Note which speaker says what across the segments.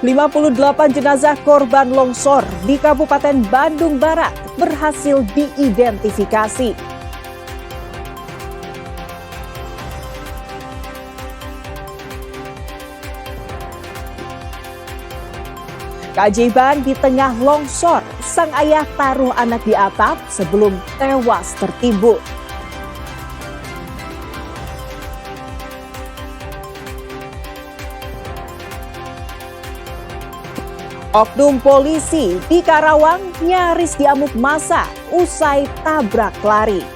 Speaker 1: 58 jenazah korban longsor di Kabupaten Bandung Barat berhasil diidentifikasi. Keajaiban di tengah longsor, sang ayah taruh anak di atap sebelum tewas tertimbun. Oknum polisi di Karawang nyaris diamuk massa usai tabrak lari.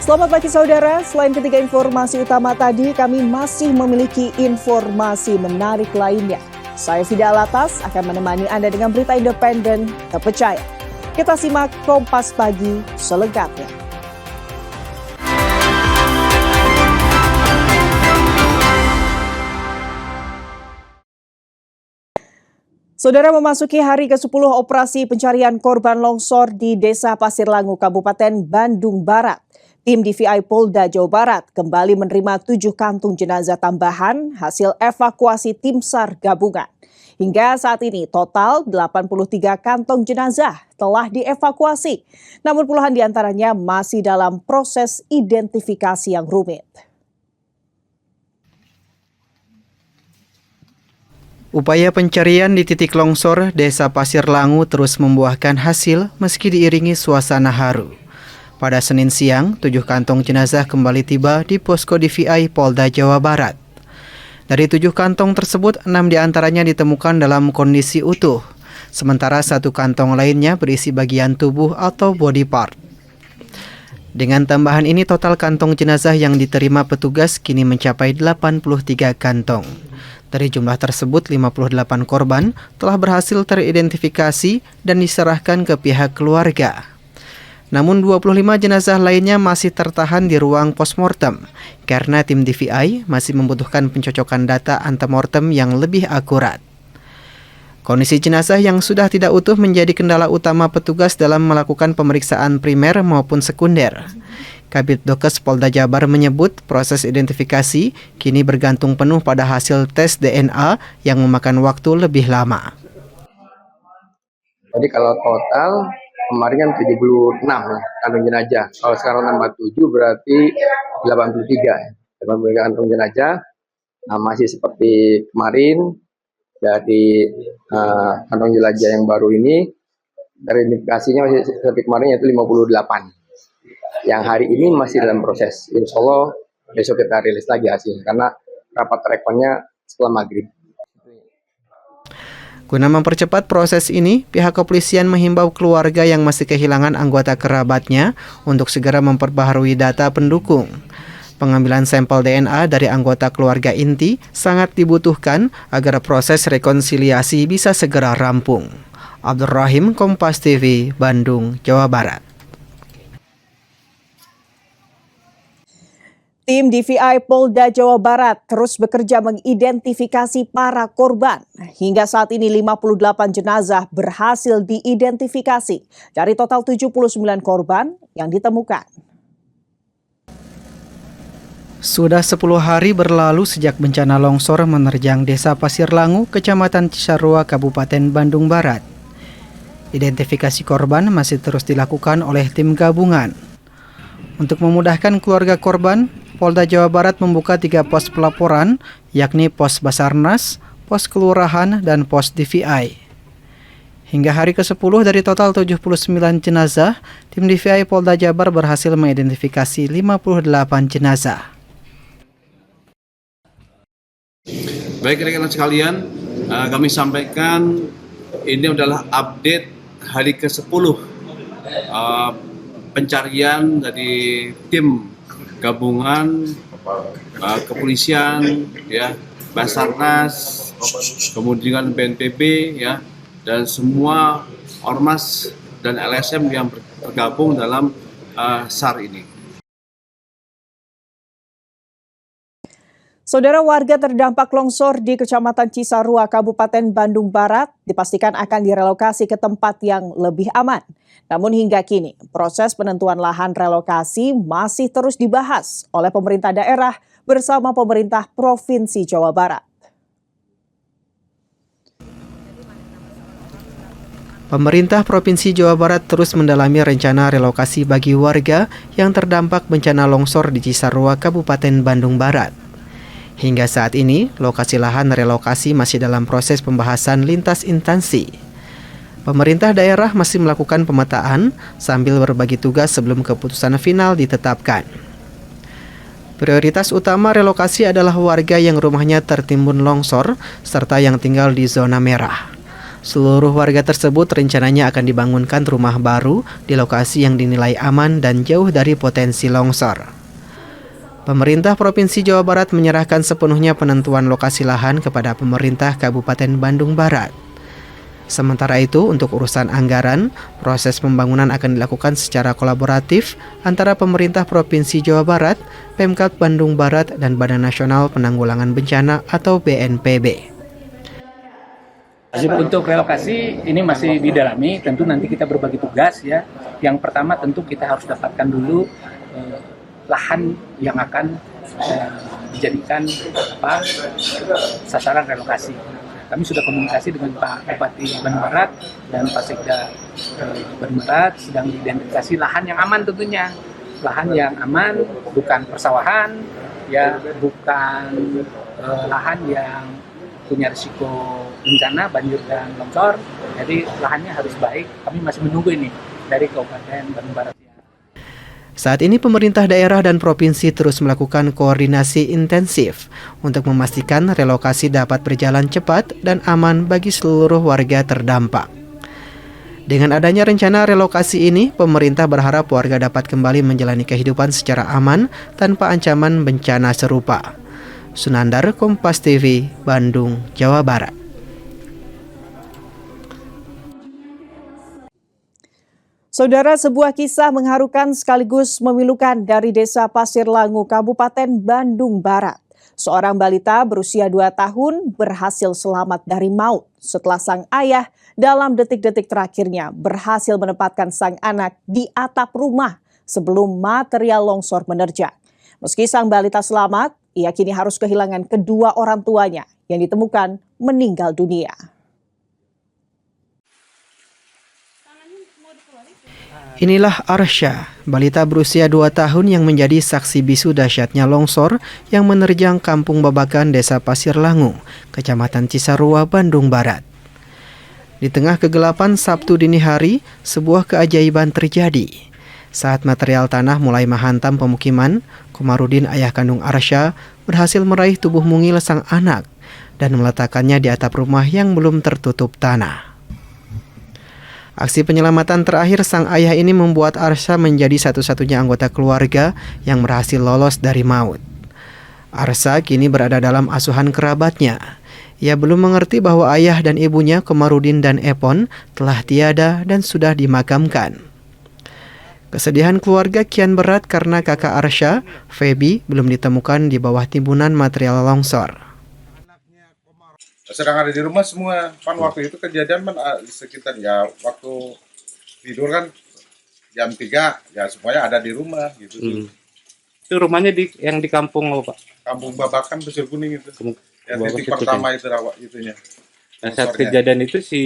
Speaker 1: Selamat pagi saudara, selain ketiga informasi utama tadi, kami masih memiliki informasi menarik lainnya. Saya Fida Alatas akan menemani Anda dengan berita independen terpercaya. Kita simak Kompas Pagi selengkapnya. Saudara, memasuki hari ke-10 operasi pencarian korban longsor di Desa Pasir Langu, Kabupaten Bandung Barat. Tim DVI Polda Jawa Barat kembali menerima 7 kantung jenazah tambahan hasil evakuasi tim SAR gabungan. Hingga saat ini total 83 kantong jenazah telah dievakuasi, namun puluhan diantaranya masih dalam proses identifikasi yang rumit.
Speaker 2: Upaya pencarian di titik longsor Desa Pasir Langu terus membuahkan hasil meski diiringi suasana haru. Pada Senin siang, 7 kantong jenazah kembali tiba di posko DVI Polda Jawa Barat. Dari 7 kantong tersebut, 6 diantaranya ditemukan dalam kondisi utuh, sementara 1 kantong lainnya berisi bagian tubuh atau body part. Dengan tambahan ini, total kantong jenazah yang diterima petugas kini mencapai 83 kantong. Dari jumlah tersebut, 58 korban telah berhasil teridentifikasi dan diserahkan ke pihak keluarga. Namun 25 jenazah lainnya masih tertahan di ruang postmortem karena tim DVI masih membutuhkan pencocokan data antemortem yang lebih akurat. Kondisi jenazah yang sudah tidak utuh menjadi kendala utama petugas dalam melakukan pemeriksaan primer maupun sekunder. Kabid Dokes Polda Jabar menyebut proses identifikasi kini bergantung penuh pada hasil tes DNA yang memakan waktu lebih lama.
Speaker 3: Jadi kalau total kemarin kan 76 kantong jenazah. Kalau sekarang nambah 7 berarti 83. 83 kantong jenazah. Nah, masih seperti kemarin dari kantong jenazah yang baru ini identifikasinya masih seperti kemarin yaitu 58. Yang hari ini masih dalam proses. Insya Allah besok kita rilis lagi hasilnya karena rapat rekonnya setelah maghrib.
Speaker 2: Guna mempercepat proses ini, pihak kepolisian menghimbau keluarga yang masih kehilangan anggota kerabatnya untuk segera memperbaharui data pendukung. Pengambilan sampel DNA dari anggota keluarga inti sangat dibutuhkan agar proses rekonsiliasi bisa segera rampung. Abdul Rahim, Kompas TV, Bandung, Jawa Barat.
Speaker 1: Tim DVI Polda Jawa Barat terus bekerja mengidentifikasi para korban. Hingga saat ini 58 jenazah berhasil diidentifikasi dari total 79 korban yang ditemukan.
Speaker 2: Sudah 10 hari berlalu sejak bencana longsor menerjang Desa Pasir Langu, Kecamatan Cisarua, Kabupaten Bandung Barat. Identifikasi korban masih terus dilakukan oleh tim gabungan. Untuk memudahkan keluarga korban, Polda Jawa Barat membuka 3 pos pelaporan, yakni pos Basarnas, pos Kelurahan, dan pos DVI. Hingga hari ke-10 dari total 79 jenazah, tim DVI Polda Jabar berhasil mengidentifikasi 58 jenazah.
Speaker 4: Baik rekan-rekan sekalian, kami sampaikan ini adalah update hari ke-10 pencarian dari tim gabungan kepolisian, ya, Basarnas, kemudian BNPB, ya, dan semua ormas dan LSM yang bergabung dalam SAR ini.
Speaker 1: Saudara, warga terdampak longsor di Kecamatan Cisarua, Kabupaten Bandung Barat dipastikan akan direlokasi ke tempat yang lebih aman. Namun hingga kini, proses penentuan lahan relokasi masih terus dibahas oleh pemerintah daerah bersama pemerintah Provinsi Jawa Barat.
Speaker 2: Pemerintah Provinsi Jawa Barat terus mendalami rencana relokasi bagi warga yang terdampak bencana longsor di Cisarua, Kabupaten Bandung Barat. Hingga saat ini, lokasi lahan relokasi masih dalam proses pembahasan lintas instansi. Pemerintah daerah masih melakukan pemetaan sambil berbagi tugas sebelum keputusan final ditetapkan. Prioritas utama relokasi adalah warga yang rumahnya tertimbun longsor serta yang tinggal di zona merah. Seluruh warga tersebut rencananya akan dibangunkan rumah baru di lokasi yang dinilai aman dan jauh dari potensi longsor. Pemerintah Provinsi Jawa Barat menyerahkan sepenuhnya penentuan lokasi lahan kepada pemerintah Kabupaten Bandung Barat. Sementara itu, untuk urusan anggaran, proses pembangunan akan dilakukan secara kolaboratif antara pemerintah Provinsi Jawa Barat, Pemkab Bandung Barat, dan Badan Nasional Penanggulangan Bencana atau BNPB.
Speaker 5: Untuk relokasi ini masih didalami, tentu nanti kita berbagi tugas ya. Yang pertama tentu kita harus dapatkan dulu lahan yang akan dijadikan sasaran relokasi. Kami sudah komunikasi dengan Pak Bupati Bandung Barat dan Pak Sekda Bandung Barat, sedang diidentifikasi lahan yang aman tentunya. Lahan yang aman, bukan persawahan, ya bukan lahan yang punya risiko bencana, banjir dan longsor. Jadi lahannya harus baik. Kami masih menunggu ini dari Kabupaten Bandung Barat.
Speaker 2: Saat ini pemerintah daerah dan provinsi terus melakukan koordinasi intensif untuk memastikan relokasi dapat berjalan cepat dan aman bagi seluruh warga terdampak. Dengan adanya rencana relokasi ini, pemerintah berharap warga dapat kembali menjalani kehidupan secara aman tanpa ancaman bencana serupa. Sunandar, Kompas TV, Bandung, Jawa Barat.
Speaker 1: Saudara, sebuah kisah mengharukan sekaligus memilukan dari Desa Pasir Langu, Kabupaten Bandung Barat. Seorang balita berusia 2 tahun berhasil selamat dari maut setelah sang ayah dalam detik-detik terakhirnya berhasil menempatkan sang anak di atap rumah sebelum material longsor menerjang. Meski sang balita selamat, ia kini harus kehilangan kedua orang tuanya yang ditemukan meninggal dunia.
Speaker 2: Inilah Arsya, balita berusia 2 tahun yang menjadi saksi bisu dahsyatnya longsor yang menerjang Kampung Babakan, Desa Pasir Langu, Kecamatan Cisarua, Bandung Barat. Di tengah kegelapan Sabtu dini hari, sebuah keajaiban terjadi. Saat material tanah mulai menghantam pemukiman, Komarudin, ayah kandung Arsya, berhasil meraih tubuh mungil sang anak dan meletakkannya di atap rumah yang belum tertutup tanah. Aksi penyelamatan terakhir sang ayah ini membuat Arsya menjadi satu-satunya anggota keluarga yang berhasil lolos dari maut. Arsya kini berada dalam asuhan kerabatnya. Ia belum mengerti bahwa ayah dan ibunya, Komarudin dan Epon, telah tiada dan sudah dimakamkan. Kesedihan keluarga kian berat karena kakak Arsya, Feby, belum ditemukan di bawah timbunan material longsor.
Speaker 6: Sedang ada di rumah semua. Waktu itu kejadian sekitar ya waktu tidur kan jam 3 ya semuanya ada di rumah gitu.
Speaker 7: Itu rumahnya yang di kampung apa, Pak?
Speaker 6: Kampung Babakan, Pasir Kuning itu. Ya, titik pertama itu itunya.
Speaker 7: Nah, saat kejadian itu si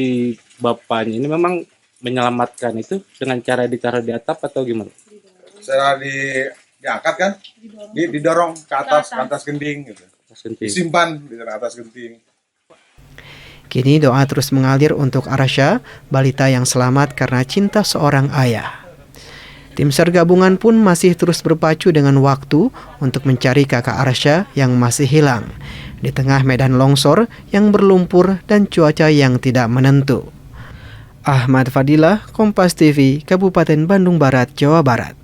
Speaker 7: bapaknya ini memang menyelamatkan itu dengan cara ditaruh di atap atau gimana?
Speaker 6: Setelah diangkat kan, didorong ke atas genting gitu. Disimpan di atas genting.
Speaker 2: Kini doa terus mengalir untuk Arsya, balita yang selamat karena cinta seorang ayah. Tim SAR gabungan pun masih terus berpacu dengan waktu untuk mencari kakak Arsya yang masih hilang di tengah medan longsor yang berlumpur dan cuaca yang tidak menentu. Ahmad Fadilah, Kompas TV, Kabupaten Bandung Barat, Jawa Barat.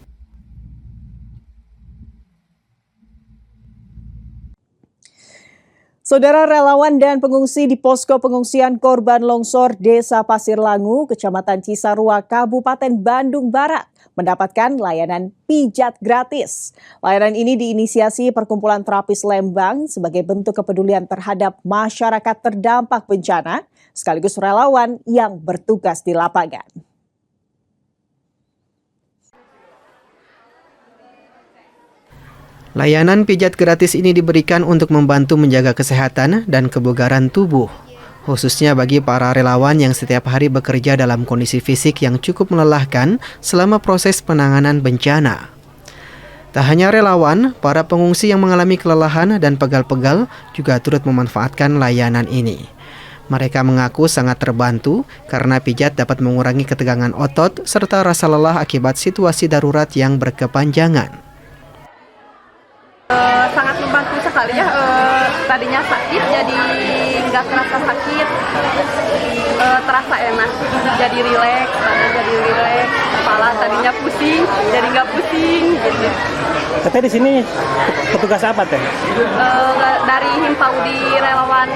Speaker 1: Saudara relawan dan pengungsi di posko pengungsian korban longsor Desa Pasir Langu, Kecamatan Cisarua, Kabupaten Bandung Barat, mendapatkan layanan pijat gratis. Layanan ini diinisiasi Perkumpulan Terapis Lembang sebagai bentuk kepedulian terhadap masyarakat terdampak bencana, sekaligus relawan yang bertugas di lapangan.
Speaker 2: Layanan pijat gratis ini diberikan untuk membantu menjaga kesehatan dan kebugaran tubuh, khususnya bagi para relawan yang setiap hari bekerja dalam kondisi fisik yang cukup melelahkan selama proses penanganan bencana. Tak hanya relawan, para pengungsi yang mengalami kelelahan dan pegal-pegal juga turut memanfaatkan layanan ini. Mereka mengaku sangat terbantu karena pijat dapat mengurangi ketegangan otot serta rasa lelah akibat situasi darurat yang berkepanjangan.
Speaker 8: Sangat membantu sekali ya, tadinya sakit jadi nggak terasa sakit, terasa enak, jadi rileks, kepala tadinya pusing jadi nggak pusing gitu.
Speaker 9: Katanya di sini petugas apa teh?
Speaker 8: Dari Himpaudi relawan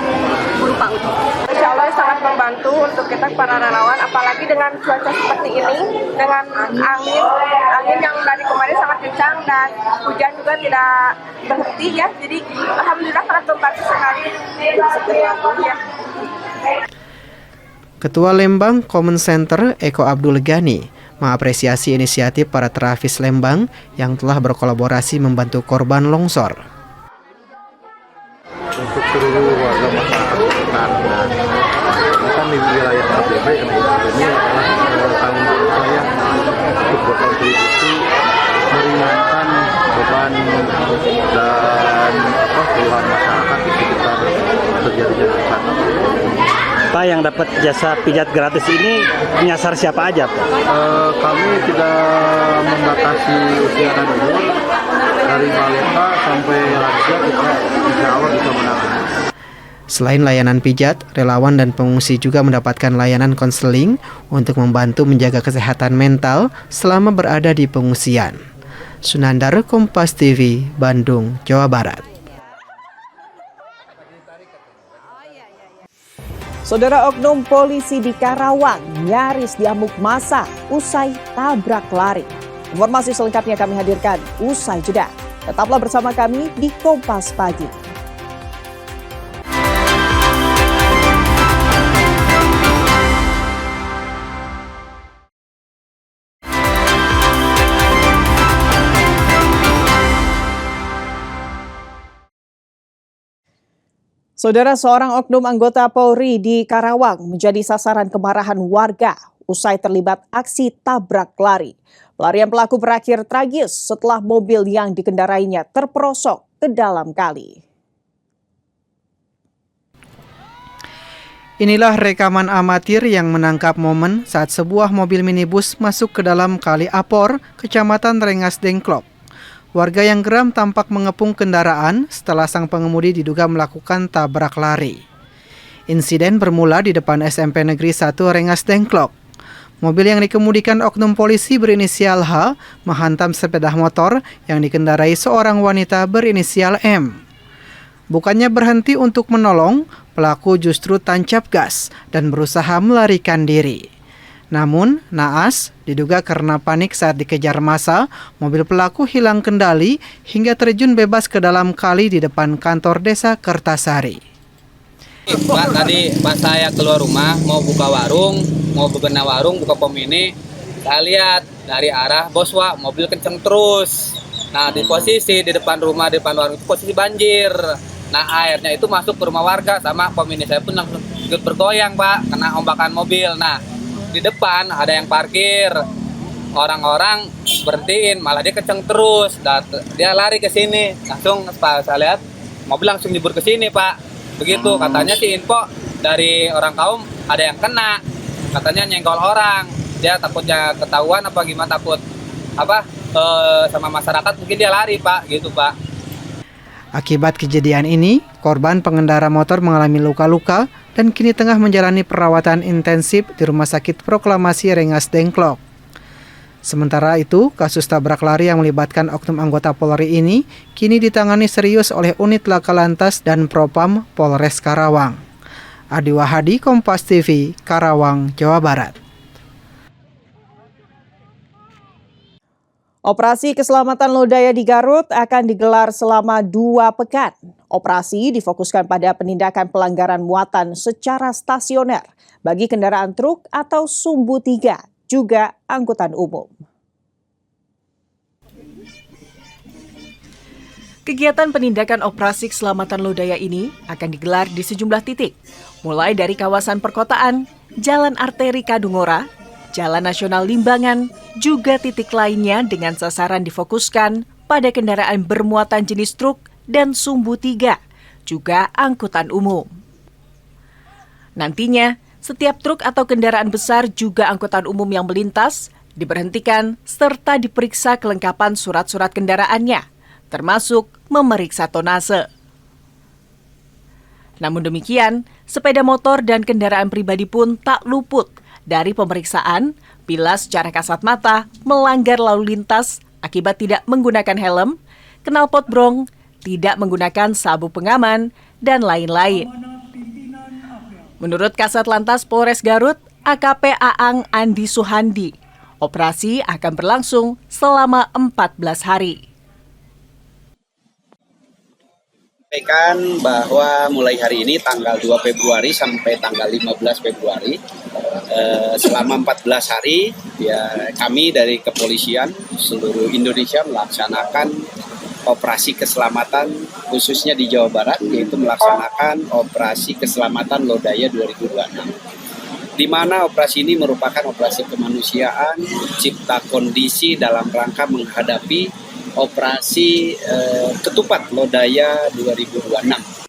Speaker 8: Buru Paud.
Speaker 10: Insya Allah sangat membantu untuk kita para relawan, apalagi dengan cuaca seperti ini, dengan angin yang dari kemarin sangat kencang dan hujan juga tidak berhenti ya. Jadi alhamdulillah sangat membantu sekali. Ya.
Speaker 2: Ketua Lembang Common Center Eko Abdul Ghani mengapresiasi inisiatif para terapis Lembang yang telah berkolaborasi membantu korban longsor.
Speaker 11: Untuk seluruh warga masyarakat sekitar dan bukan di wilayah KBB, ini adalah tanggung jawab saya untuk berkontribusi meringankan beban dan keluhan masyarakat di sekitar terjadinya bencana.
Speaker 9: Pak, yang dapat jasa pijat gratis ini menyasar siapa aja, Pak?
Speaker 11: Kami tidak membatasi usia dan umur, dari balita sampai lansia kita insya Allah bisa menangani.
Speaker 2: Selain layanan pijat, relawan dan pengungsi juga mendapatkan layanan konseling untuk membantu menjaga kesehatan mental selama berada di pengungsian. Sunandar, Kompas TV, Bandung, Jawa Barat.
Speaker 1: Saudara, oknum polisi di Karawang nyaris diamuk massa usai tabrak lari. Informasi selengkapnya kami hadirkan usai jeda. Tetaplah bersama kami di Kompas Pagi. Saudara, seorang oknum anggota Polri di Karawang menjadi sasaran kemarahan warga usai terlibat aksi tabrak lari. Pelarian pelaku berakhir tragis setelah mobil yang dikendarainya terperosok ke dalam kali.
Speaker 2: Inilah rekaman amatir yang menangkap momen saat sebuah mobil minibus masuk ke dalam Kali Apor, Kecamatan Rengas Dengklok. Warga yang geram tampak mengepung kendaraan setelah sang pengemudi diduga melakukan tabrak lari. Insiden bermula di depan SMP Negeri 1 Rengas Dengklok. Mobil yang dikemudikan oknum polisi berinisial H menghantam sepeda motor yang dikendarai seorang wanita berinisial M. Bukannya berhenti untuk menolong, pelaku justru tancap gas dan berusaha melarikan diri. Namun, naas, diduga karena panik saat dikejar massa, mobil pelaku hilang kendali hingga terjun bebas ke dalam kali di depan kantor desa Kertasari.
Speaker 12: Pak, tadi pas saya keluar rumah mau buka warung, mau bebenah warung, buka pom ini, saya lihat dari arah Boswa mobil kenceng terus. Nah, di posisi di depan rumah, di depan warung itu posisi banjir. Nah, airnya itu masuk ke rumah warga sama pom ini saya pun langsung ikut bergoyang, Pak, kena ombakan mobil. Nah, di depan ada yang parkir, orang-orang berhentiin, malah dia kenceng terus, dia lari ke sini, langsung pas saya lihat mobil langsung nyebur ke sini, Pak. Begitu katanya sih info dari orang kaum ada yang kena, katanya nyenggol orang, dia takutnya ketahuan apa gimana, takut sama masyarakat, mungkin dia lari, Pak, gitu, Pak.
Speaker 2: Akibat kejadian ini, korban pengendara motor mengalami luka-luka dan kini tengah menjalani perawatan intensif di Rumah Sakit Proklamasi Rengas Dengklok. Sementara itu, kasus tabrak lari yang melibatkan oknum anggota Polri ini kini ditangani serius oleh unit Laka Lantas dan Propam Polres Karawang. Adi Wahadi, Kompas TV, Karawang, Jawa Barat.
Speaker 1: Operasi keselamatan lodaya di Garut akan digelar selama 2 pekan. Operasi difokuskan pada penindakan pelanggaran muatan secara stasioner bagi kendaraan truk atau sumbu 3, juga angkutan umum. Kegiatan penindakan operasi keselamatan lodaya ini akan digelar di sejumlah titik, mulai dari kawasan perkotaan, Jalan Arteri Kadungora, Jalan Nasional Limbangan, juga titik lainnya dengan sasaran difokuskan pada kendaraan bermuatan jenis truk dan sumbu 3, juga angkutan umum. Nantinya, setiap truk atau kendaraan besar juga angkutan umum yang melintas diberhentikan serta diperiksa kelengkapan surat-surat kendaraannya, termasuk memeriksa tonase. Namun demikian, sepeda motor dan kendaraan pribadi pun tak luput dari pemeriksaan bila secara kasat mata melanggar lalu lintas akibat tidak menggunakan helm, knalpot brong, tidak menggunakan sabuk pengaman, dan lain-lain. Menurut Kasat Lantas Polres Garut, AKP Aang Andi Suhandi, operasi akan berlangsung selama 14 hari.
Speaker 13: Sampaikan bahwa mulai hari ini tanggal 2 Februari sampai tanggal 15 Februari selama 14 hari ya kami dari kepolisian seluruh Indonesia melaksanakan operasi keselamatan khususnya di Jawa Barat, yaitu melaksanakan operasi keselamatan Lodaya 2026. Di mana operasi ini merupakan operasi kemanusiaan, cipta kondisi dalam rangka menghadapi operasi ketupat Lodaya 2026.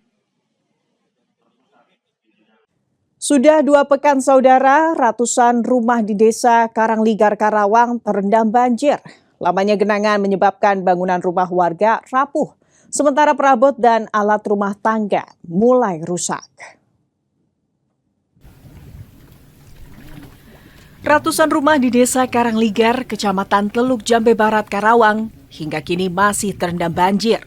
Speaker 1: Sudah 2 pekan saudara, ratusan rumah di desa Karangligar Karawang terendam banjir. Lamanya genangan menyebabkan bangunan rumah warga rapuh, sementara perabot dan alat rumah tangga mulai rusak. Ratusan rumah di desa Karangligar, Kecamatan Teluk Jambe Barat, Karawang, hingga kini masih terendam banjir.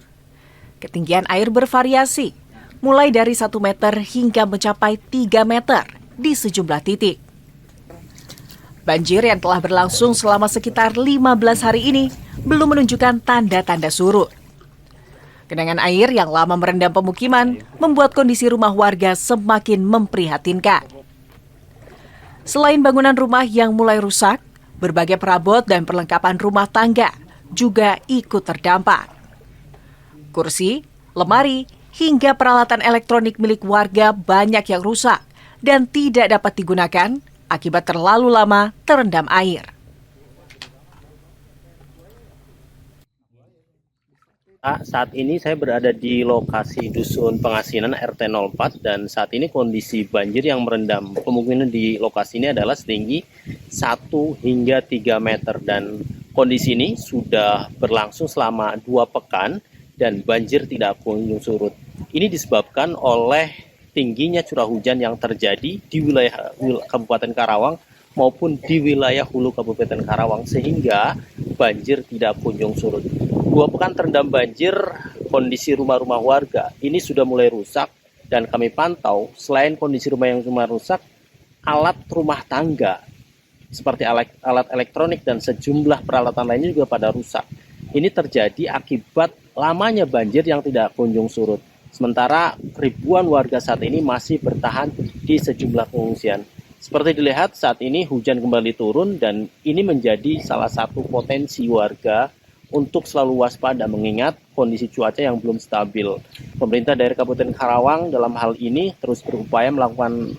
Speaker 1: Ketinggian air bervariasi, mulai dari 1 meter hingga mencapai 3 meter di sejumlah titik. Banjir yang telah berlangsung selama sekitar 15 hari ini belum menunjukkan tanda-tanda surut. Genangan air yang lama merendam pemukiman membuat kondisi rumah warga semakin memprihatinkan. Selain bangunan rumah yang mulai rusak, berbagai perabot dan perlengkapan rumah tangga juga ikut terdampak. Kursi, lemari, hingga peralatan elektronik milik warga banyak yang rusak dan tidak dapat digunakan akibat terlalu lama terendam air.
Speaker 9: Saat ini saya berada di lokasi Dusun Pengasinan RT 04 dan saat ini kondisi banjir yang merendam pemukiman di lokasi ini adalah setinggi 1 hingga 3 meter dan kondisi ini sudah berlangsung selama 2 pekan dan banjir tidak kunjung surut. Ini disebabkan oleh tingginya curah hujan yang terjadi di wilayah Kabupaten Karawang maupun di wilayah hulu Kabupaten Karawang sehingga banjir tidak kunjung surut. 2 pekan terendam banjir, kondisi rumah-rumah warga ini sudah mulai rusak dan kami pantau selain kondisi rumah yang cuma rusak, alat rumah tangga seperti alat elektronik dan sejumlah peralatan lainnya juga pada rusak. Ini terjadi akibat lamanya banjir yang tidak kunjung surut. Sementara ribuan warga saat ini masih bertahan di sejumlah pengungsian. Seperti dilihat saat ini hujan kembali turun dan ini menjadi salah satu potensi warga untuk selalu waspada mengingat kondisi cuaca yang belum stabil. Pemerintah daerah Kabupaten Karawang dalam hal ini terus berupaya melakukan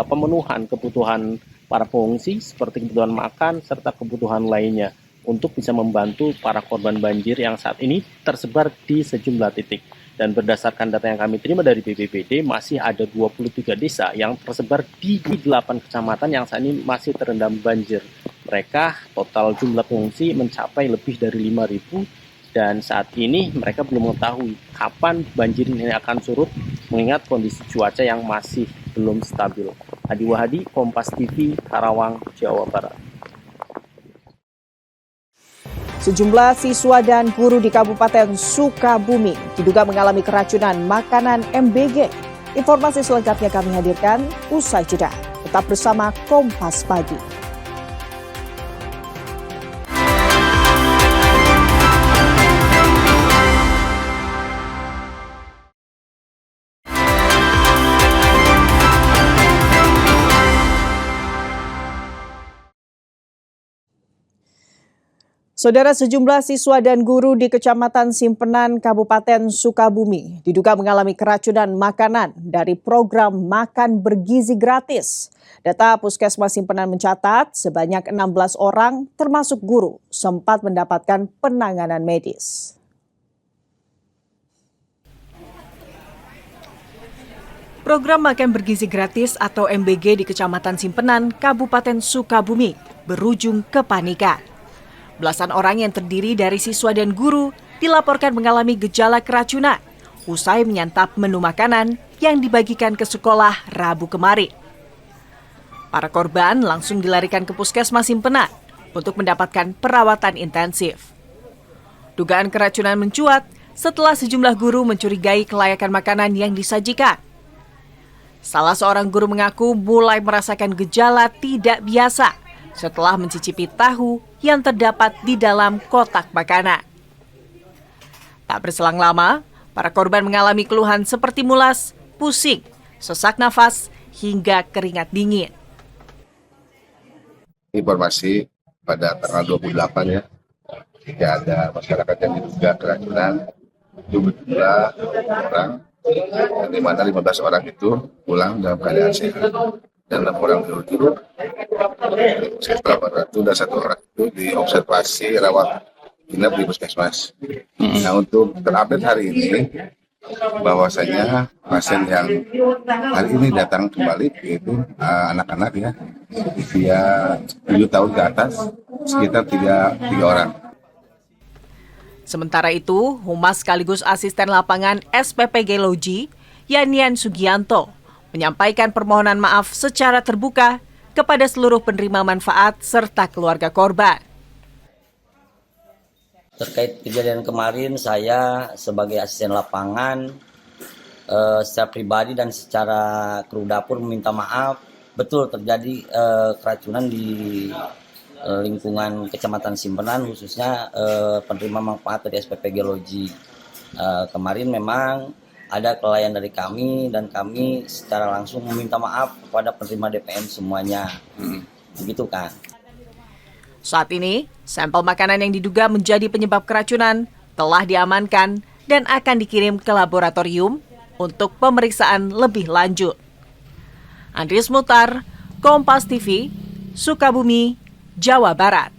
Speaker 9: pemenuhan kebutuhan para pengungsi seperti kebutuhan makan serta kebutuhan lainnya untuk bisa membantu para korban banjir yang saat ini tersebar di sejumlah titik. Dan berdasarkan data yang kami terima dari BPBD, masih ada 23 desa yang tersebar di 8 kecamatan yang saat ini masih terendam banjir. Mereka total jumlah pengungsi mencapai lebih dari 5.000 dan saat ini mereka belum mengetahui kapan banjir ini akan surut mengingat kondisi cuaca yang masih belum stabil. Adi Wahadi, Kompas TV, Karawang, Jawa Barat.
Speaker 1: Sejumlah siswa dan guru di Kabupaten Sukabumi diduga mengalami keracunan makanan MBG. Informasi selengkapnya kami hadirkan usai jeda. Tetap bersama Kompas Pagi. Saudara, sejumlah siswa dan guru di Kecamatan Simpenan, Kabupaten Sukabumi diduga mengalami keracunan makanan dari program Makan Bergizi Gratis. Data Puskesmas Simpenan mencatat sebanyak 16 orang termasuk guru sempat mendapatkan penanganan medis. Program Makan Bergizi Gratis atau MBG di Kecamatan Simpenan, Kabupaten Sukabumi berujung kepanikan. Belasan orang yang terdiri dari siswa dan guru dilaporkan mengalami gejala keracunan usai menyantap menu makanan yang dibagikan ke sekolah Rabu kemarin. Para korban langsung dilarikan ke Puskesmas Simpenan untuk mendapatkan perawatan intensif. Dugaan keracunan mencuat setelah sejumlah guru mencurigai kelayakan makanan yang disajikan. Salah seorang guru mengaku mulai merasakan gejala tidak biasa setelah mencicipi tahu yang terdapat di dalam kotak makanan. Tak berselang lama, para korban mengalami keluhan seperti mulas, pusing, sesak nafas, hingga keringat dingin.
Speaker 11: Informasi pada tanggal 28 ya, jika ada masyarakat yang diduga keracunan, itu berjumlah orang, di mana 15 orang itu pulang dalam keadaan sehat. Dan 6 orang dirujuk, setelah itu dan 1 orang itu diobservasi rawat inap di Puskesmas. Nah, untuk terupdate hari ini, bahwasanya pasien yang hari ini datang kembali yaitu anak-anak ya, usia 7 tahun ke atas, sekitar 3 orang.
Speaker 1: Sementara itu, Humas sekaligus Asisten Lapangan SPPG Loji, Yanian Sugianto, menyampaikan permohonan maaf secara terbuka kepada seluruh penerima manfaat serta keluarga korban.
Speaker 14: Terkait kejadian kemarin, saya sebagai asisten lapangan secara pribadi dan secara kru dapur meminta maaf. Betul terjadi keracunan di lingkungan Kecamatan Simpenan, khususnya penerima manfaat dari SPPG Loji. Kemarin memang ada kelalaian dari kami dan kami secara langsung meminta maaf kepada penerima DPM semuanya. Begitu kan.
Speaker 1: Saat ini, sampel makanan yang diduga menjadi penyebab keracunan telah diamankan dan akan dikirim ke laboratorium untuk pemeriksaan lebih lanjut. Andries Mutar, Kompas TV, Sukabumi, Jawa Barat.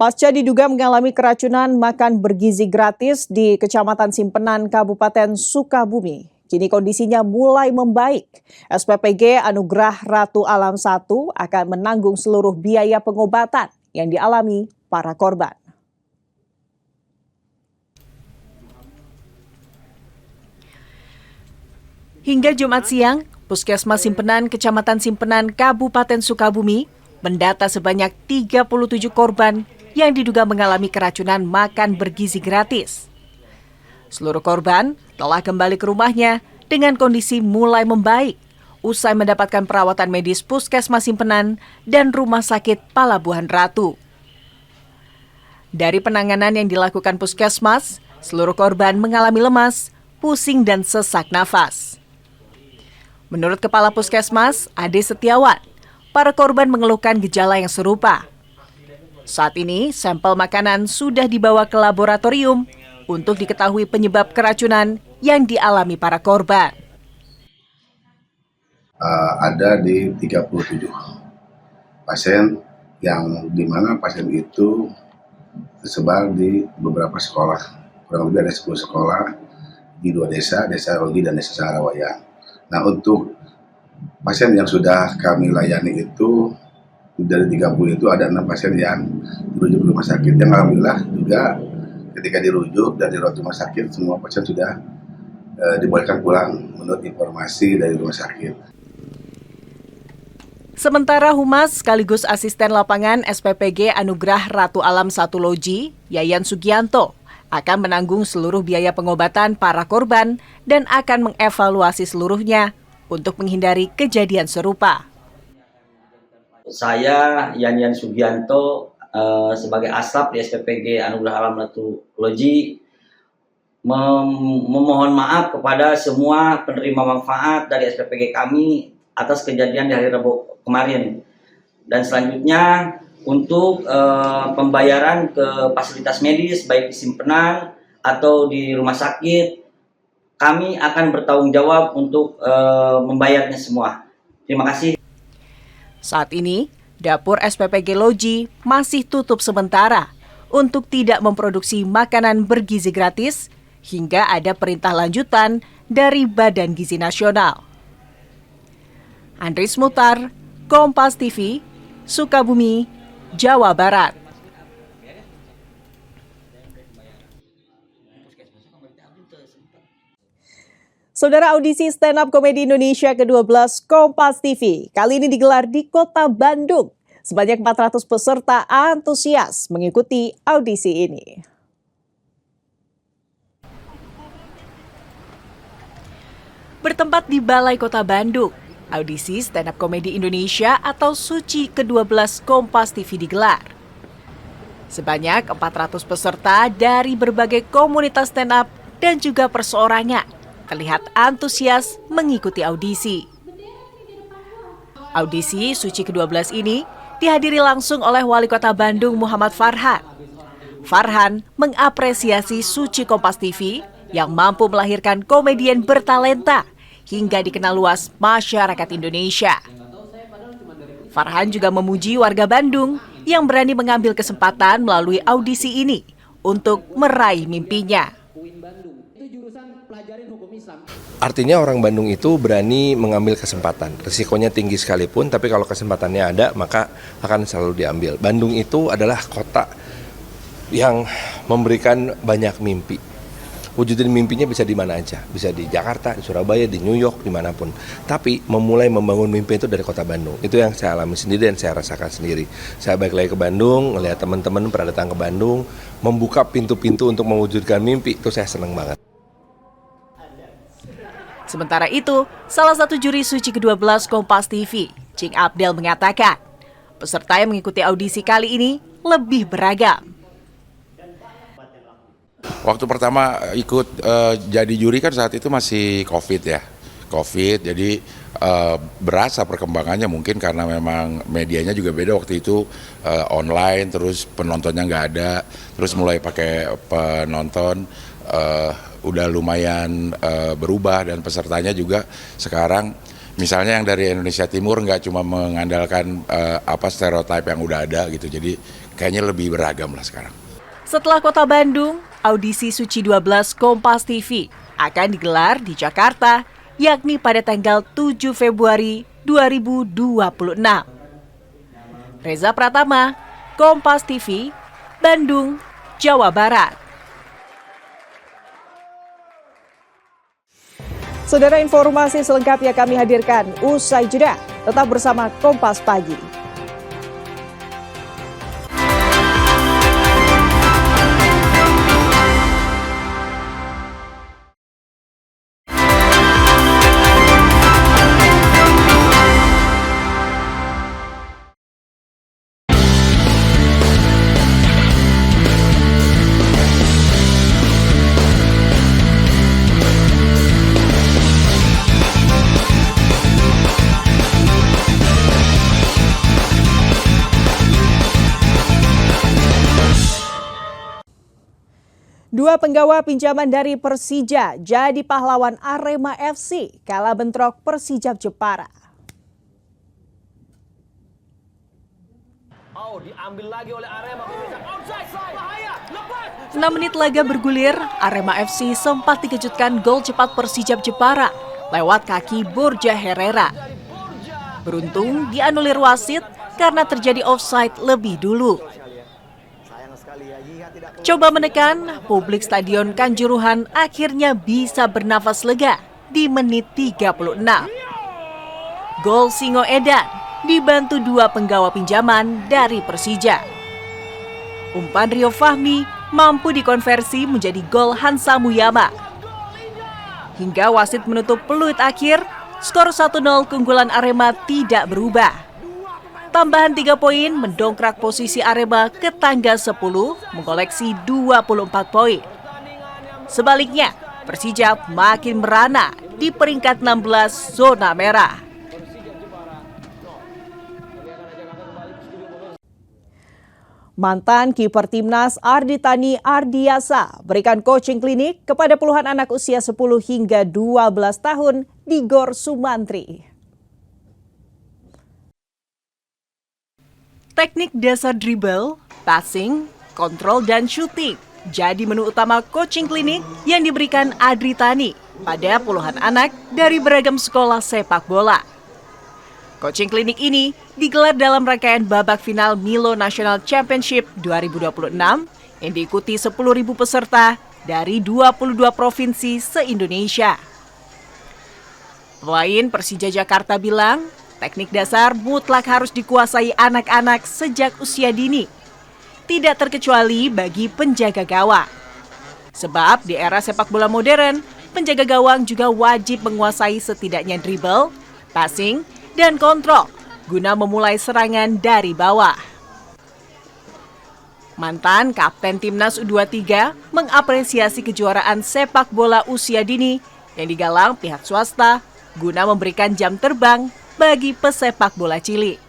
Speaker 1: Pasca diduga mengalami keracunan makan bergizi gratis di Kecamatan Simpenan, Kabupaten Sukabumi, kini kondisinya mulai membaik. SPPG Anugerah Ratu Alam 1 akan menanggung seluruh biaya pengobatan yang dialami para korban. Hingga Jumat siang, Puskesmas Simpenan, Kecamatan Simpenan, Kabupaten Sukabumi mendata sebanyak 37 korban yang diduga mengalami keracunan makan bergizi gratis. Seluruh korban telah kembali ke rumahnya dengan kondisi mulai membaik usai mendapatkan perawatan medis Puskesmas Simpenan dan Rumah Sakit Palabuhan Ratu. Dari penanganan yang dilakukan Puskesmas, seluruh korban mengalami lemas, pusing dan sesak nafas. Menurut Kepala Puskesmas, Ade Setiawan, para korban mengeluhkan gejala yang serupa. Saat ini, sampel makanan sudah dibawa ke laboratorium untuk diketahui penyebab keracunan yang dialami para korban.
Speaker 11: Ada di 37 pasien yang dimana pasien itu tersebar di beberapa sekolah. Kurang lebih ada 10 sekolah di 2 desa, Desa Rogi dan Desa Sarawaya. Nah, untuk pasien yang sudah kami layani itu, dari 30 itu ada 6 pasien yang dirujuk ke rumah sakit. Yang alhamdulillah juga ketika dirujuk dan dirawat rumah sakit, semua pasien sudah dibolehkan pulang menurut informasi dari rumah sakit.
Speaker 1: Sementara Humas sekaligus Asisten Lapangan SPPG Anugerah Ratu Alam 1 Loji, Yayan Sugianto, akan menanggung seluruh biaya pengobatan para korban dan akan mengevaluasi seluruhnya untuk menghindari kejadian serupa.
Speaker 14: Saya Yayan Sugianto sebagai Asrap di SPPG Anugerah Alam 1 Loji memohon maaf kepada semua penerima manfaat dari SPPG kami atas kejadian di hari Rabu kemarin. Dan selanjutnya untuk pembayaran ke fasilitas medis baik di simpenan atau di rumah sakit, kami akan bertanggung jawab untuk membayarnya semua. Terima kasih.
Speaker 1: Saat ini, dapur SPPG Loji masih tutup sementara untuk tidak memproduksi makanan bergizi gratis hingga ada perintah lanjutan dari Badan Gizi Nasional. Andris Mutar, Kompas TV, Sukabumi, Jawa Barat. Saudara, audisi stand up komedi Indonesia ke-12 Kompas TV kali ini digelar di Kota Bandung. Sebanyak 400 peserta antusias mengikuti audisi ini. Bertempat di Balai Kota Bandung, audisi stand up komedi Indonesia atau SUCI ke-12 Kompas TV digelar. Sebanyak 400 peserta dari berbagai komunitas stand up dan juga perseorangan terlihat antusias mengikuti audisi. Audisi SUCI ke-12 ini dihadiri langsung oleh Wali Kota Bandung Muhammad Farhan. Farhan mengapresiasi SUCI Kompas TV yang mampu melahirkan komedian bertalenta hingga dikenal luas masyarakat Indonesia. Farhan juga memuji warga Bandung yang berani mengambil kesempatan melalui audisi ini untuk meraih mimpinya.
Speaker 15: Artinya orang Bandung itu berani mengambil kesempatan. Risikonya tinggi sekalipun, tapi kalau kesempatannya ada, maka akan selalu diambil. Bandung itu adalah kota yang memberikan banyak mimpi. Wujudin mimpinya bisa di mana aja, bisa di Jakarta, di Surabaya, di New York, dimanapun. Tapi memulai membangun mimpi itu dari kota Bandung. Itu yang saya alami sendiri dan saya rasakan sendiri. Saya balik lagi ke Bandung, ngelihat teman-teman pernah datang ke Bandung, membuka pintu-pintu untuk mewujudkan mimpi, itu saya senang banget.
Speaker 1: Sementara itu, salah satu juri SUCI ke-12 Kompas TV, Cing Abdel mengatakan, peserta yang mengikuti audisi kali ini lebih beragam.
Speaker 16: Waktu pertama ikut jadi juri kan saat itu masih COVID ya. COVID, jadi berasa perkembangannya mungkin karena memang medianya juga beda waktu itu, online, terus penontonnya nggak ada, terus mulai pakai penonton, udah lumayan berubah dan pesertanya juga sekarang misalnya yang dari Indonesia Timur nggak cuma mengandalkan stereotip yang udah ada gitu, jadi kayaknya lebih beragam lah sekarang.
Speaker 1: Setelah Kota Bandung, audisi SUCI 12 Kompas TV akan digelar di Jakarta, yakni pada tanggal 7 Februari 2026. Reza Pratama, Kompas TV, Bandung, Jawa Barat. Saudara, informasi selengkapnya kami hadirkan usai jeda. Tetap bersama Kompas Pagi. Dua penggawa pinjaman dari Persija jadi pahlawan Arema FC kala bentrok Persijap Jepara.
Speaker 17: Diambil lagi oleh Arema.
Speaker 1: 6 menit laga bergulir, Arema FC sempat dikejutkan gol cepat Persijap Jepara lewat kaki Borja Herrera. Beruntung dianulir wasit karena terjadi offside lebih dulu. Coba menekan, publik Stadion Kanjuruhan akhirnya bisa bernafas lega di menit 36. Gol Singo Edan
Speaker 18: dibantu 2 penggawa pinjaman dari Persija. Umpan Rio Fahmi mampu dikonversi menjadi gol Hansa Muyama. Hingga wasit menutup peluit akhir, skor 1-0 keunggulan Arema tidak berubah. Tambahan 3 poin mendongkrak posisi Arema ke tangga 10 mengoleksi 24 poin. Sebaliknya, Persija makin merana di peringkat 16 zona merah.
Speaker 1: Mantan kiper timnas Arditani Ardiasa berikan coaching klinik kepada puluhan anak usia 10 hingga 12 tahun di Gor Sumantri.
Speaker 18: Teknik dasar dribble, passing, kontrol, dan shooting jadi menu utama coaching klinik yang diberikan Arditani pada puluhan anak dari beragam sekolah sepak bola. Coaching klinik ini digelar dalam rangkaian babak final Milo National Championship 2026 yang diikuti 10.000 peserta dari 22 provinsi se-Indonesia. Pemain Persija Jakarta bilang, teknik dasar mutlak harus dikuasai anak-anak sejak usia dini. Tidak terkecuali bagi penjaga gawang. Sebab di era sepak bola modern, penjaga gawang juga wajib menguasai setidaknya dribble, passing, dan kontrol guna memulai serangan dari bawah. Mantan Kapten Timnas U23 mengapresiasi kejuaraan sepak bola usia dini yang digalang pihak swasta guna memberikan jam terbang bagi pesepak bola cilik.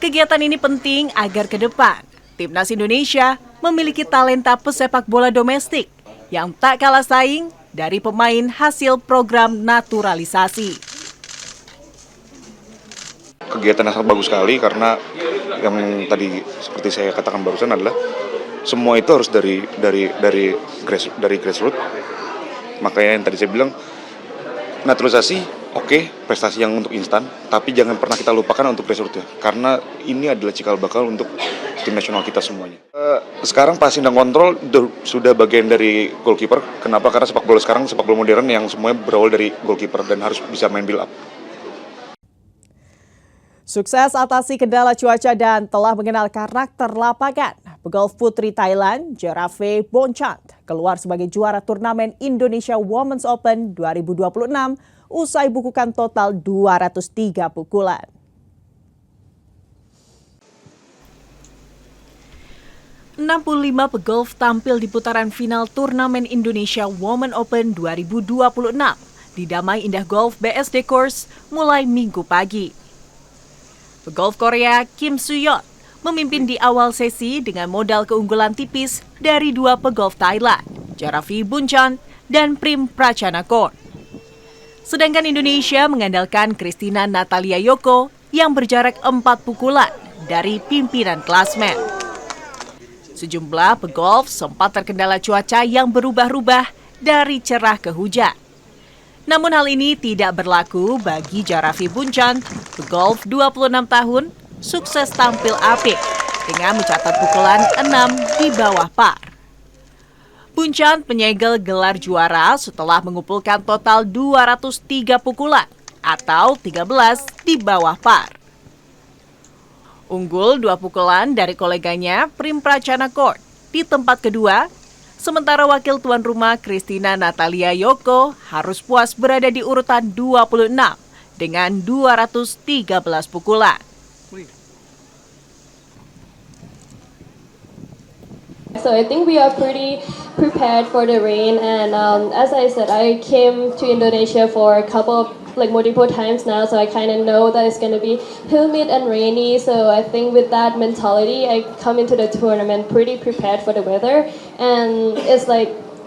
Speaker 18: Kegiatan ini penting agar ke depan Timnas Indonesia memiliki talenta pesepak bola domestik yang tak kalah saing dari pemain hasil program naturalisasi.
Speaker 19: Kegiatan yang sangat bagus sekali karena yang tadi seperti saya katakan barusan adalah semua itu harus dari grassroots. Makanya yang tadi saya bilang naturalisasi oke, prestasi yang untuk instan, tapi jangan pernah kita lupakan untuk grassroots ya, karena ini adalah cikal bakal untuk tim nasional kita semuanya. Sekarang passing dan kontrol sudah bagian dari goalkeeper. Kenapa? Karena sepak bola sekarang sepak bola modern yang semuanya berawal dari goalkeeper dan harus bisa main build up.
Speaker 1: Sukses atasi kendala cuaca dan telah mengenal karakter lapangan, pegolf putri Thailand Jerave Bonchant keluar sebagai juara turnamen Indonesia Women's Open 2026 usai bukukan total 203 pukulan.
Speaker 18: Pegolf tampil di putaran final turnamen Indonesia Women Open 2026 di Damai Indah Golf BSD Course mulai Minggu pagi. Pegolf Korea Kim Soo-yeon memimpin di awal sesi dengan modal keunggulan tipis dari 2 pegolf Thailand, Jerave Bonchant dan Prim Prachanakon. Sedangkan Indonesia mengandalkan Christina Natalia Yoko yang berjarak 4 pukulan dari pimpinan klasmen. Sejumlah pegolf sempat terkendala cuaca yang berubah-ubah dari cerah ke hujan. Namun hal ini tidak berlaku bagi Jerave Bonchant, pegolf 26 tahun, sukses tampil apik dengan mencatat pukulan 6 di bawah par. Bonchant menyegel gelar juara setelah mengumpulkan total 203 pukulan atau 13 di bawah par. Unggul 2 pukulan dari koleganya Prim Prachanakon di tempat kedua, sementara wakil tuan rumah Christina Natalia Yoko harus puas berada di urutan 26 dengan 213 pukulan.
Speaker 20: So I think we are pretty prepared for the rain, and as I said, I came to Indonesia for a couple of multiple times now, so I kind of know that it's going to be humid and rainy. So I think with that mentality, I come into the tournament pretty prepared for the weather, and it's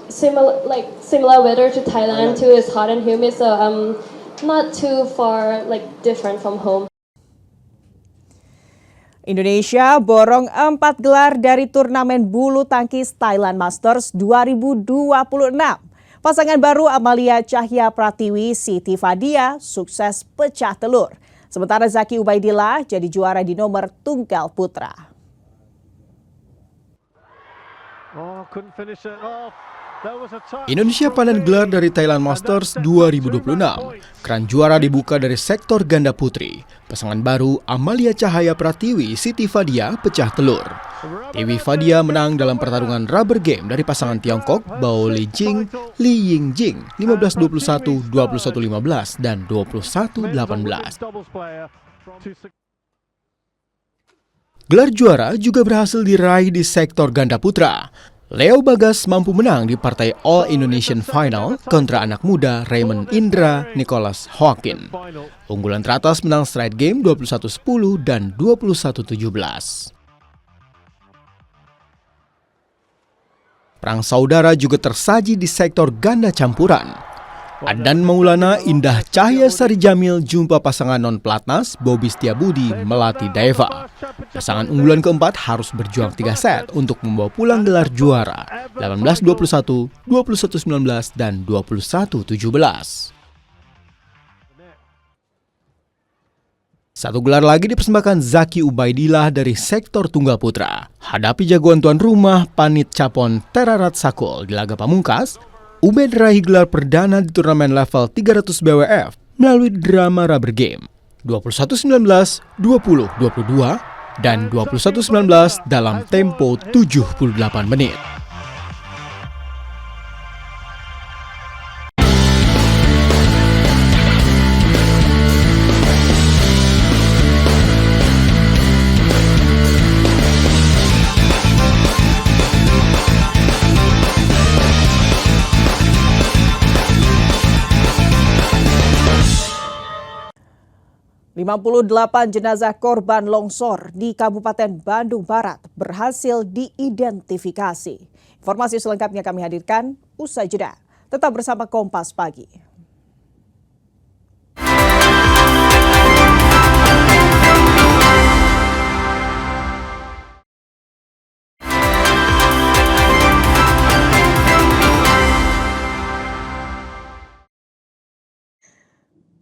Speaker 20: similar weather to Thailand too. It's hot and humid, so I'm not too far different from home.
Speaker 1: Indonesia borong 4 gelar dari turnamen bulu tangkis Thailand Masters 2026. Pasangan baru Amalia Cahya Pratiwi Siti Fadia sukses pecah telur. Sementara Zaki Ubaidillah jadi juara di nomor tunggal putra.
Speaker 21: Oh, couldn't finish it off. Indonesia panen gelar dari Thailand Masters 2026. Keran juara dibuka dari sektor ganda putri. Pasangan baru Amalia Cahaya Pratiwi Siti Fadia pecah telur. Tiwi Fadia menang dalam pertarungan rubber game dari pasangan Tiongkok Bao Lijing, Li Yingjing 15-21, 21-15, dan 21-18. Gelar juara juga berhasil diraih di sektor ganda putra. Leo Bagas mampu menang di partai All Indonesian Final kontra anak muda Raymond Indra Nicholas Hawkin. Unggulan teratas menang straight game 21-10 dan 21-17. Perang saudara juga tersaji di sektor ganda campuran. Adan Maulana Indah Cahya Sari Jamil jumpa pasangan non-pelatnas Bobby Setiabudi Melati Daeva. Pasangan unggulan keempat harus berjuang 3 set untuk membawa pulang gelar juara 18-21, 21-19, dan 21-17. Satu gelar lagi dipersembahkan Zaki Ubaidillah dari sektor tunggal putra. Hadapi jagoan tuan rumah Panit Capon Terarat Sakul di laga pamungkas, Ubaid raih gelar perdana di turnamen level 300 BWF melalui drama rubber game 21-19, 20-22, dan 21-19 dalam tempo 78 menit.
Speaker 1: ...58 jenazah korban longsor di Kabupaten Bandung Barat berhasil diidentifikasi. Informasi selengkapnya kami hadirkan usai jeda. Tetap bersama Kompas Pagi.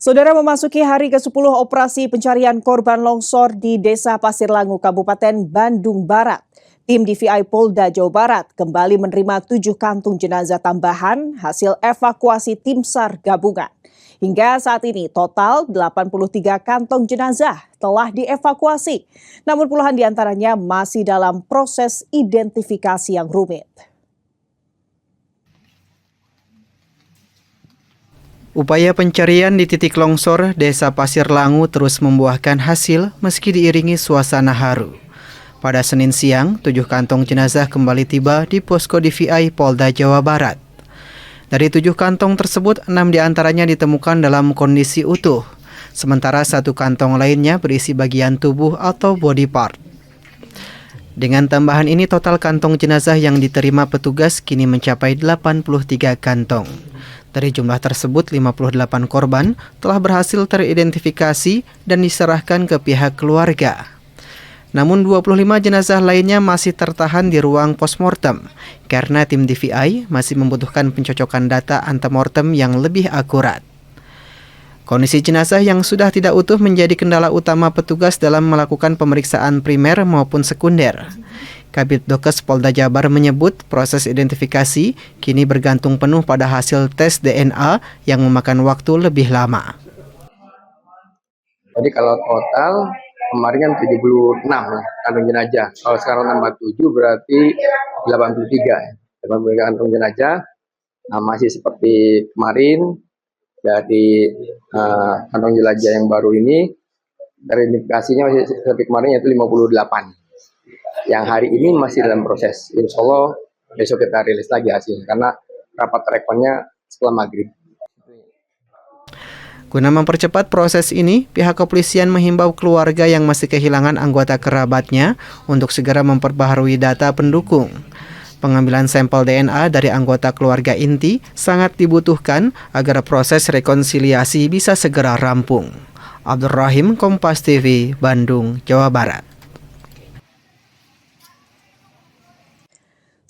Speaker 1: Saudara, memasuki hari ke-10 operasi pencarian korban longsor di Desa Pasir Langu, Kabupaten Bandung Barat. Tim DVI Polda Jawa Barat kembali menerima 7 kantung jenazah tambahan hasil evakuasi tim SAR gabungan. Hingga saat ini total 83 kantong jenazah telah dievakuasi. Namun puluhan diantaranya masih dalam proses identifikasi yang rumit.
Speaker 2: Upaya pencarian di titik longsor Desa Pasir Langu terus membuahkan hasil meski diiringi suasana haru. Pada Senin siang, 7 kantong jenazah kembali tiba di posko DVI Polda Jawa Barat. Dari 7 kantong tersebut, 6 diantaranya ditemukan dalam kondisi utuh, sementara 1 kantong lainnya berisi bagian tubuh atau body part. Dengan tambahan ini, total kantong jenazah yang diterima petugas kini mencapai 83 kantong. Dari jumlah tersebut, 58 korban telah berhasil teridentifikasi dan diserahkan ke pihak keluarga. Namun 25 jenazah lainnya masih tertahan di ruang postmortem karena tim DVI masih membutuhkan pencocokan data antemortem yang lebih akurat. Kondisi jenazah yang sudah tidak utuh menjadi kendala utama petugas dalam melakukan pemeriksaan primer maupun sekunder. Kabid Dokes Polda Jabar menyebut proses identifikasi kini bergantung penuh pada hasil tes DNA yang memakan waktu lebih lama.
Speaker 3: Jadi kalau total kemarin kan 76 kantong jenazah. Kalau sekarang nambah 7 berarti 83. 83 kantong jenazah. Nah, masih seperti kemarin dari kantong jelajah yang baru ini, identifikasinya masih seperti kemarin yaitu 58. Yang hari ini masih dalam proses. Insya Allah besok kita rilis lagi hasilnya karena rapat rekonnya setelah maghrib.
Speaker 2: Guna mempercepat proses ini, pihak kepolisian menghimbau keluarga yang masih kehilangan anggota kerabatnya untuk segera memperbaharui data pendukung. Pengambilan sampel DNA dari anggota keluarga inti sangat dibutuhkan agar proses rekonsiliasi bisa segera rampung. Abdur Rahim, Kompas TV, Bandung, Jawa Barat.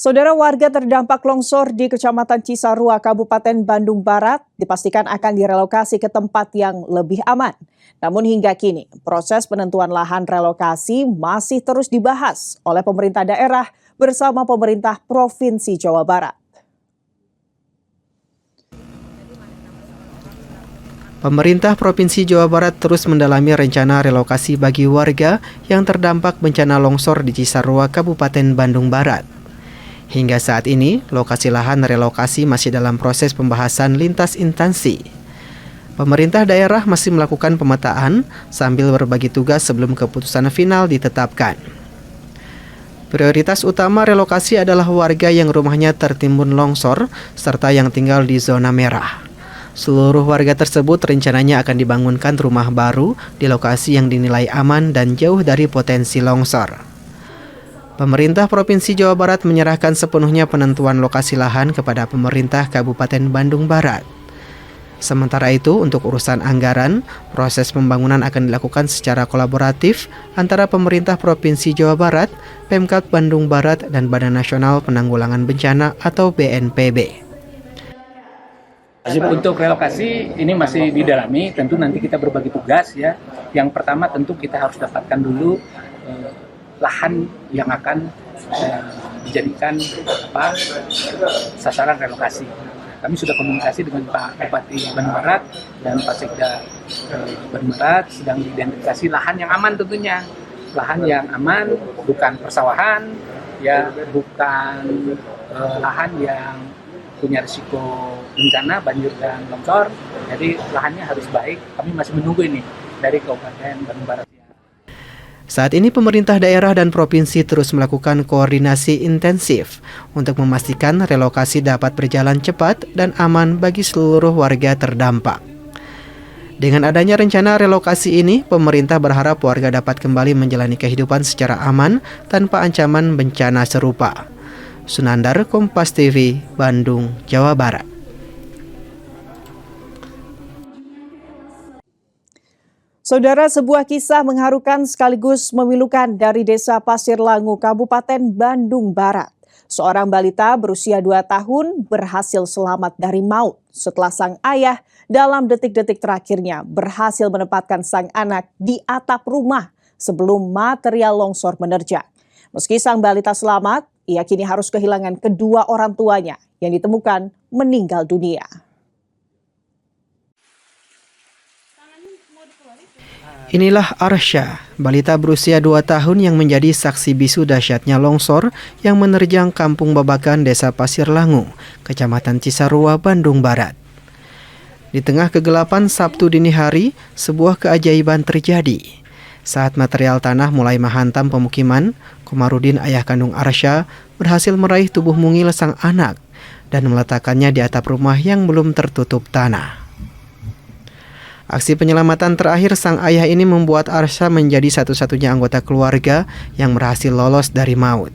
Speaker 1: Saudara, warga terdampak longsor di Kecamatan Cisarua, Kabupaten Bandung Barat dipastikan akan direlokasi ke tempat yang lebih aman. Namun hingga kini, proses penentuan lahan relokasi masih terus dibahas oleh pemerintah daerah bersama pemerintah Provinsi Jawa Barat.
Speaker 2: Pemerintah Provinsi Jawa Barat terus mendalami rencana relokasi bagi warga yang terdampak bencana longsor di Cisarua, Kabupaten Bandung Barat. Hingga saat ini, lokasi lahan relokasi masih dalam proses pembahasan lintas instansi. Pemerintah daerah masih melakukan pemetaan sambil berbagi tugas sebelum keputusan final ditetapkan. Prioritas utama relokasi adalah warga yang rumahnya tertimbun longsor serta yang tinggal di zona merah. Seluruh warga tersebut rencananya akan dibangunkan rumah baru di lokasi yang dinilai aman dan jauh dari potensi longsor. Pemerintah Provinsi Jawa Barat menyerahkan sepenuhnya penentuan lokasi lahan kepada pemerintah Kabupaten Bandung Barat. Sementara itu, untuk urusan anggaran, proses pembangunan akan dilakukan secara kolaboratif antara pemerintah Provinsi Jawa Barat, Pemkab Bandung Barat, dan Badan Nasional Penanggulangan Bencana atau BNPB.
Speaker 5: Untuk relokasi ini masih didalami, tentu nanti kita berbagi tugas ya. Yang pertama tentu kita harus dapatkan dulu lahan yang akan dijadikan sasaran relokasi. Kami sudah komunikasi dengan Pak Bupati Bandung Barat dan Pak Sekda Bandung Barat, sedang identifikasi lahan yang aman tentunya. Lahan yang aman, bukan persawahan, ya bukan lahan yang punya risiko bencana, banjir dan longsor. Jadi lahannya harus baik. Kami masih menunggu ini dari Kabupaten Bandung Barat.
Speaker 2: Saat ini pemerintah daerah dan provinsi terus melakukan koordinasi intensif untuk memastikan relokasi dapat berjalan cepat dan aman bagi seluruh warga terdampak. Dengan adanya rencana relokasi ini, pemerintah berharap warga dapat kembali menjalani kehidupan secara aman tanpa ancaman bencana serupa. Sunandar, Kompas TV, Bandung, Jawa Barat.
Speaker 1: Saudara, sebuah kisah mengharukan sekaligus memilukan dari Desa Pasir Langu, Kabupaten Bandung Barat. Seorang balita berusia 2 tahun berhasil selamat dari maut setelah sang ayah dalam detik-detik terakhirnya berhasil menempatkan sang anak di atap rumah sebelum material longsor menerjang. Meski sang balita selamat, ia kini harus kehilangan kedua orang tuanya yang ditemukan meninggal dunia.
Speaker 2: Inilah Arsya, balita berusia 2 tahun yang menjadi saksi bisu dahsyatnya longsor yang menerjang Kampung Babakan, Desa Pasir Langu, Kecamatan Cisarua, Bandung Barat. Di tengah kegelapan Sabtu dini hari, sebuah keajaiban terjadi. Saat material tanah mulai menghantam pemukiman, Komarudin, ayah kandung Arsya, berhasil meraih tubuh mungil sang anak dan meletakkannya di atap rumah yang belum tertutup tanah. Aksi penyelamatan terakhir sang ayah ini membuat Arsya menjadi satu-satunya anggota keluarga yang berhasil lolos dari maut.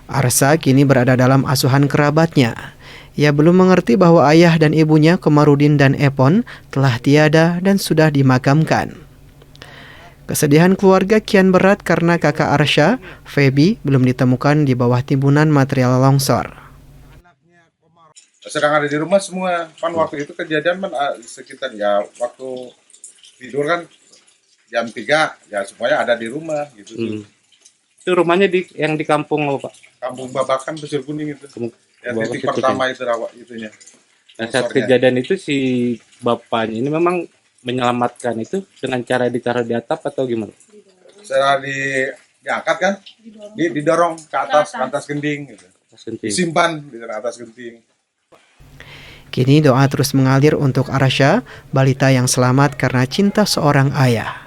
Speaker 2: Arsya kini berada dalam asuhan kerabatnya. Ia belum mengerti bahwa ayah dan ibunya, Komarudin dan Epon, telah tiada dan sudah dimakamkan. Kesedihan keluarga kian berat karena kakak Arsya, Feby, belum ditemukan di bawah timbunan material longsor.
Speaker 6: Sedang ada di rumah semua. Waktu itu kejadian sekitar ya waktu tidur kan jam 3 ya semuanya ada di rumah gitu.
Speaker 7: Itu rumahnya yang di kampung apa, Pak?
Speaker 6: Kampung Babakan, Pasir Kuning itu. Ya titik pertama itu itunya.
Speaker 7: Nah, saat kejadian itu si bapaknya ini memang menyelamatkan itu dengan cara ditaruh di atap atau gimana?
Speaker 6: Setelah diangkat kan, didorong ke atas genting gitu. Disimpan di atas genting.
Speaker 2: Kini doa terus mengalir untuk Arsya, balita yang selamat karena cinta seorang ayah.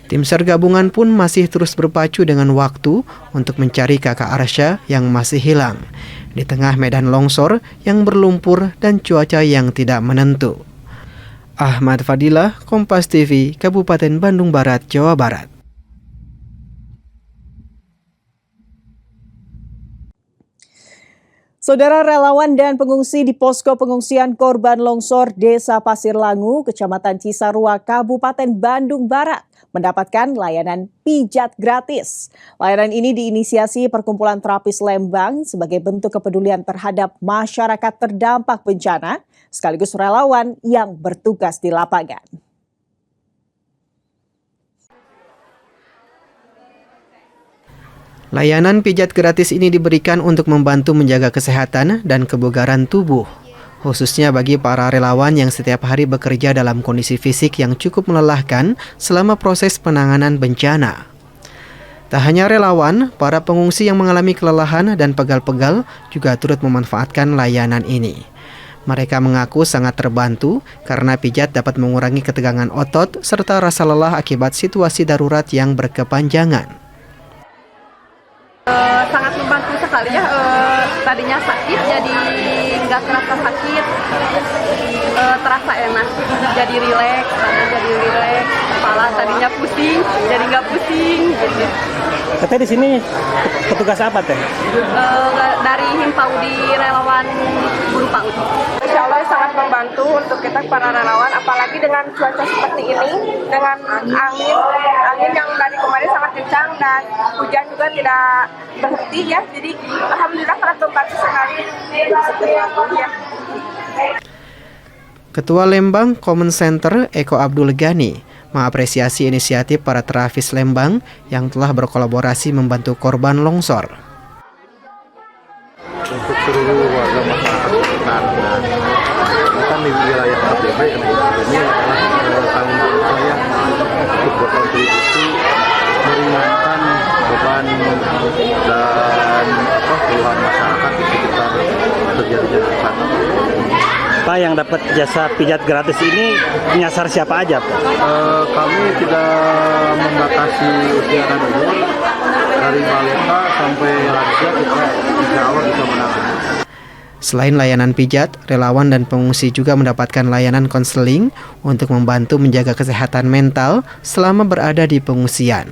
Speaker 2: Tim SAR gabungan pun masih terus berpacu dengan waktu untuk mencari kakak Arsya yang masih hilang di tengah medan longsor yang berlumpur dan cuaca yang tidak menentu. Ahmad Fadilah, Kompas TV, Kabupaten Bandung Barat, Jawa Barat.
Speaker 1: Saudara, relawan dan pengungsi di posko pengungsian korban longsor Desa Pasir Langu, Kecamatan Cisarua, Kabupaten Bandung Barat mendapatkan layanan pijat gratis. Layanan ini diinisiasi Perkumpulan Terapis Lembang sebagai bentuk kepedulian terhadap masyarakat terdampak bencana, sekaligus relawan yang bertugas di lapangan. Layanan pijat gratis ini diberikan untuk membantu menjaga kesehatan dan kebugaran tubuh,
Speaker 2: khususnya bagi para relawan yang setiap hari bekerja dalam kondisi fisik yang cukup melelahkan selama proses penanganan bencana. Tak hanya relawan, para pengungsi yang mengalami kelelahan dan pegal-pegal juga turut memanfaatkan layanan ini. Mereka mengaku sangat terbantu karena pijat dapat mengurangi ketegangan otot serta rasa lelah akibat situasi darurat yang berkepanjangan.
Speaker 8: Sangat membantu sekali ya, tadinya sakit jadi nggak terasa sakit, terasa enak, jadi rileks, kepala tadinya pusing jadi nggak pusing gitu.
Speaker 4: Katanya di sini petugas apa teh?
Speaker 8: Dari Himpaudi relawan Buru PAUD.
Speaker 10: Insya Allah sangat membantu untuk kita para relawan, apalagi dengan cuaca seperti ini, dengan angin yang dari kemarin sangat kencang dan hujan juga tidak berhenti ya. Jadi alhamdulillah sangat membantu sekali. Ya.
Speaker 2: Ketua Lembang Common Center Eko Abdul Ghani mengapresiasi inisiatif para terapis Lembang yang telah berkolaborasi membantu korban longsor.
Speaker 11: Untuk seluruh warga masyarakat sekitar dan bukan di wilayah RBB ini adalah tanggung jawab saya untuk berkontribusi meringankan beban dan keluhan masyarakat di sekitar terjadinya bencana.
Speaker 4: Pak, yang dapat jasa pijat gratis ini menyasar siapa aja, Pak?
Speaker 11: Kami tidak membatasi usia dan umur, dari balita sampai lansia kita insya Allah bisa menangani.
Speaker 2: Selain layanan pijat, relawan dan pengungsi juga mendapatkan layanan konseling untuk membantu menjaga kesehatan mental selama berada di pengungsian.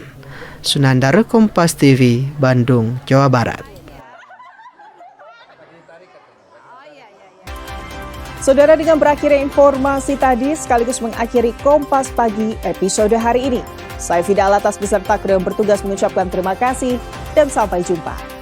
Speaker 2: Sunandar, Kompas TV, Bandung, Jawa Barat.
Speaker 1: Saudara, dengan berakhirnya informasi tadi sekaligus mengakhiri Kompas Pagi episode hari ini. Saya Fida Alatas beserta kru yang bertugas mengucapkan terima kasih dan sampai jumpa.